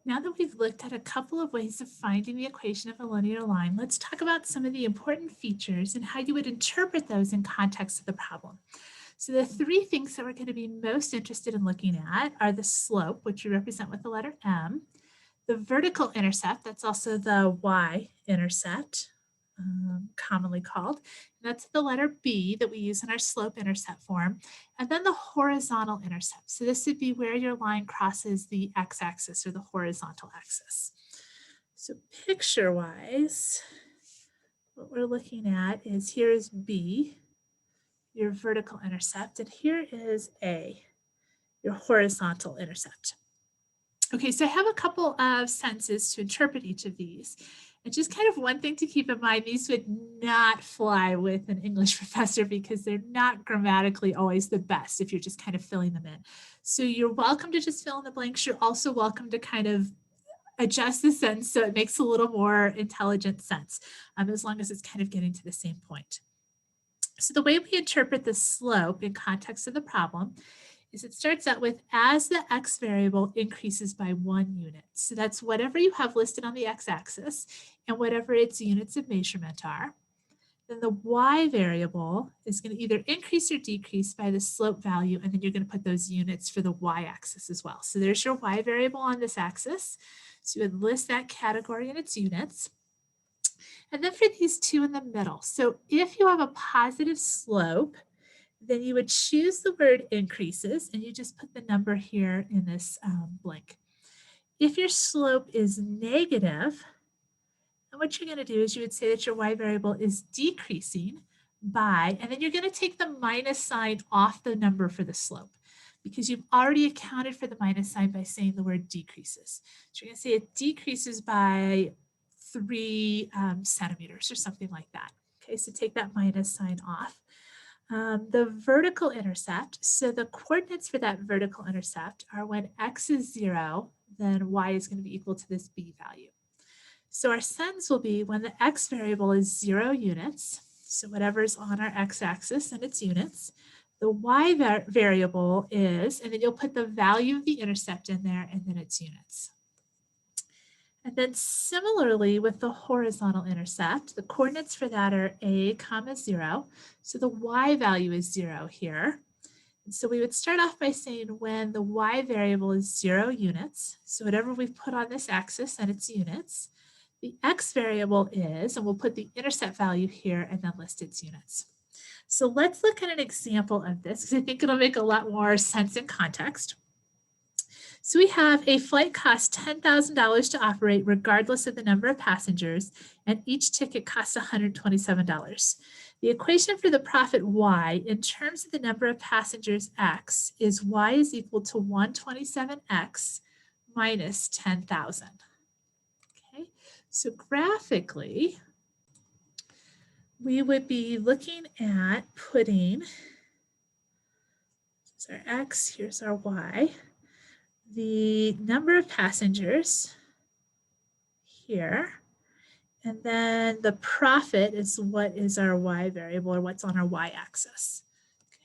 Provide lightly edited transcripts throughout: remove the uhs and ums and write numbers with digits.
Now that we've looked at a couple of ways of finding the equation of a linear line, let's talk about some of the important features and how you would interpret those in context of the problem. So the three things that we're going to be most interested in looking at are the slope, which we represent with the letter M, the vertical intercept, that's also the y-intercept, commonly called. And that's the letter B that we use in our slope-intercept form. And then the horizontal intercept. So this would be where your line crosses the x-axis or the horizontal axis. So picture-wise, what we're looking at is here is B, your vertical intercept, and here is A, your horizontal intercept. Okay, so I have a couple of sentences to interpret each of these. And just kind of one thing to keep in mind, these would not fly with an English professor because they're not grammatically always the best if you're just kind of filling them in. So you're welcome to just fill in the blanks. You're also welcome to kind of adjust the sentence so it makes a little more intelligent sense, as long as it's kind of getting to the same point. So the way we interpret the slope in context of the problem is it starts out with as the x variable increases by 1 unit. So that's whatever you have listed on the x-axis and whatever its units of measurement are. Then the y variable is going to either increase or decrease by the slope value, and then you're going to put those units for the y-axis as well. So there's your y variable on this axis. So you would list that category and its units. And then for these two in the middle, so if you have a positive slope, then you would choose the word increases and you just put the number here in this blank. If your slope is negative, then what you're going to do is you would say that your y variable is decreasing by, and then you're going to take the minus sign off the number for the slope because you've already accounted for the minus sign by saying the word decreases. So you're going to say it decreases by 3 centimeters or something like that. Okay, so take that minus sign off. The vertical intercept, so the coordinates for that vertical intercept are when x is 0, then y is going to be equal to this b value. So our sentence will be when the x variable is 0 units, so whatever's on our x-axis and its units, the y variable is, and then you'll put the value of the intercept in there and then its units. And then similarly with the horizontal intercept, the coordinates for that are a comma 0. So the y value is 0 here. And so we would start off by saying when the y variable is 0 units, so whatever we've put on this axis and its units, the x variable is, and we'll put the intercept value here and then list its units. So let's look at an example of this because I think it'll make a lot more sense in context. So we have a flight costs $10,000 to operate regardless of the number of passengers, and each ticket costs $127. The equation for the profit y in terms of the number of passengers x is y is equal to 127x minus 10,000. Okay, so graphically, we would be looking at putting, this is our x, here's our y, the number of passengers here, and then the profit is what is our y variable or what's on our y-axis. Okay.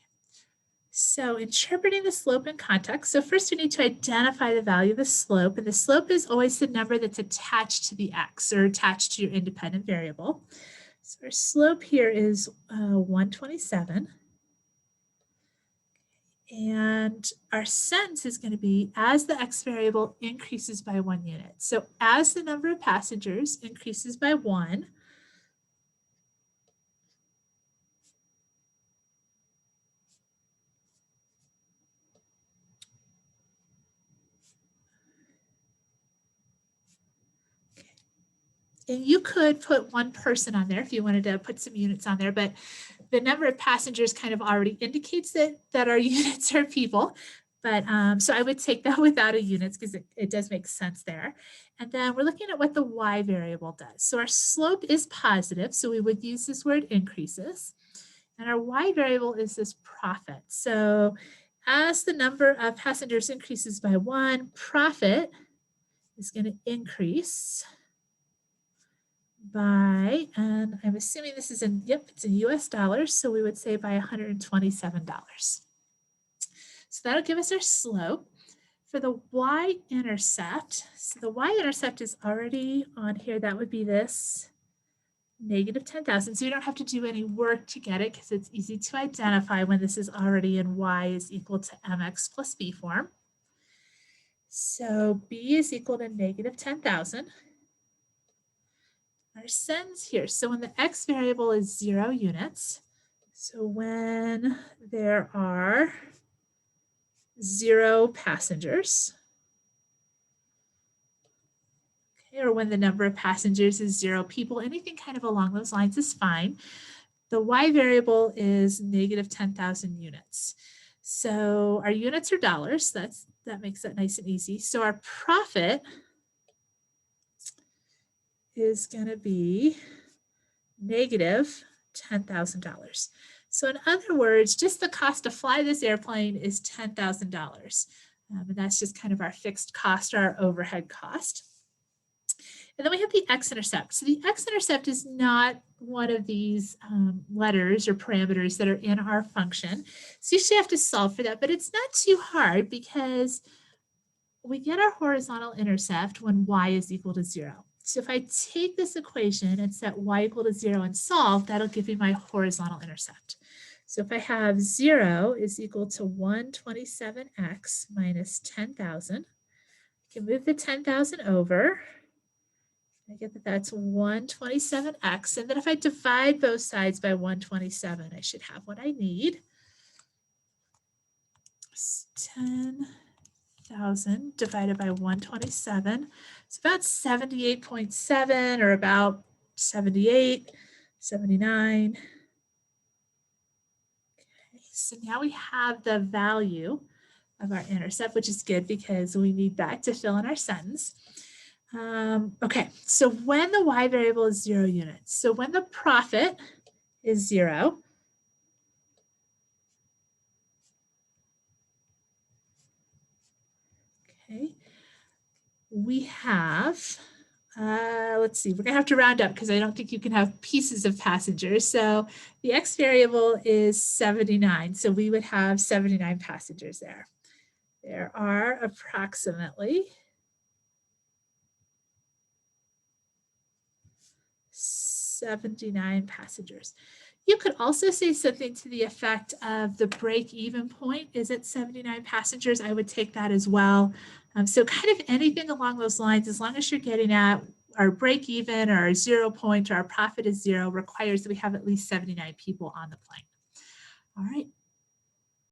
So interpreting the slope in context, so first we need to identify the value of the slope, and the slope is always the number that's attached to the x or attached to your independent variable. So our slope here is 127. And our sentence is going to be as the x variable increases by 1 unit. So as the number of passengers increases by 1, and you could put 1 person on there if you wanted to put some units on there, but the number of passengers kind of already indicates that our units are people. But so I would take that without a units because it does make sense there. And then we're looking at what the y variable does. So our slope is positive, so we would use this word increases. And our y variable is this profit. So as the number of passengers increases by 1, profit is going to increase by, and I'm assuming this is in, yep, it's in US dollars, so we would say by $127. So that'll give us our slope. For the y-intercept, so the y-intercept is already on here. That would be this negative 10,000. So you don't have to do any work to get it because it's easy to identify when this is already in y is equal to mx plus b form. So b is equal to negative 10,000. Our sentence here. So when the x variable is 0 units, so when there are 0 passengers, okay, or when the number of passengers is 0 people, anything kind of along those lines is fine. The y variable is negative 10,000 units. So our units are dollars. That makes that nice and easy. So our profit is going to be negative $10,000. So in other words, just the cost to fly this airplane is $10,000. And that's just kind of our fixed cost, our overhead cost. And then we have the x-intercept. So the x-intercept is not one of these letters or parameters that are in our function. So you usually have to solve for that, but it's not too hard because we get our horizontal intercept when y is equal to 0. So if I take this equation and set y equal to 0 and solve, that'll give me my horizontal intercept. So if I have 0 is equal to 127x minus 10,000, I can move the 10,000 over. I get that that's 127x. And then if I divide both sides by 127, I should have what I need. 10,000 divided by 127. It's about 78.7 or about 78, 79. Okay, so now we have the value of our intercept, which is good because we need that to fill in our sentence. Okay, so when the y variable is 0 units, so when the profit is 0, okay, we have, let's see, we're gonna have to round up because I don't think you can have pieces of passengers. So the x variable is 79, so we would have 79 passengers there. There are approximately 79 passengers. You could also say something to the effect of the break-even point is at 79 passengers. I would take that as well. So kind of anything along those lines, as long as you're getting at our break-even or our 0 point or our profit is 0, requires that we have at least 79 people on the plane. All right,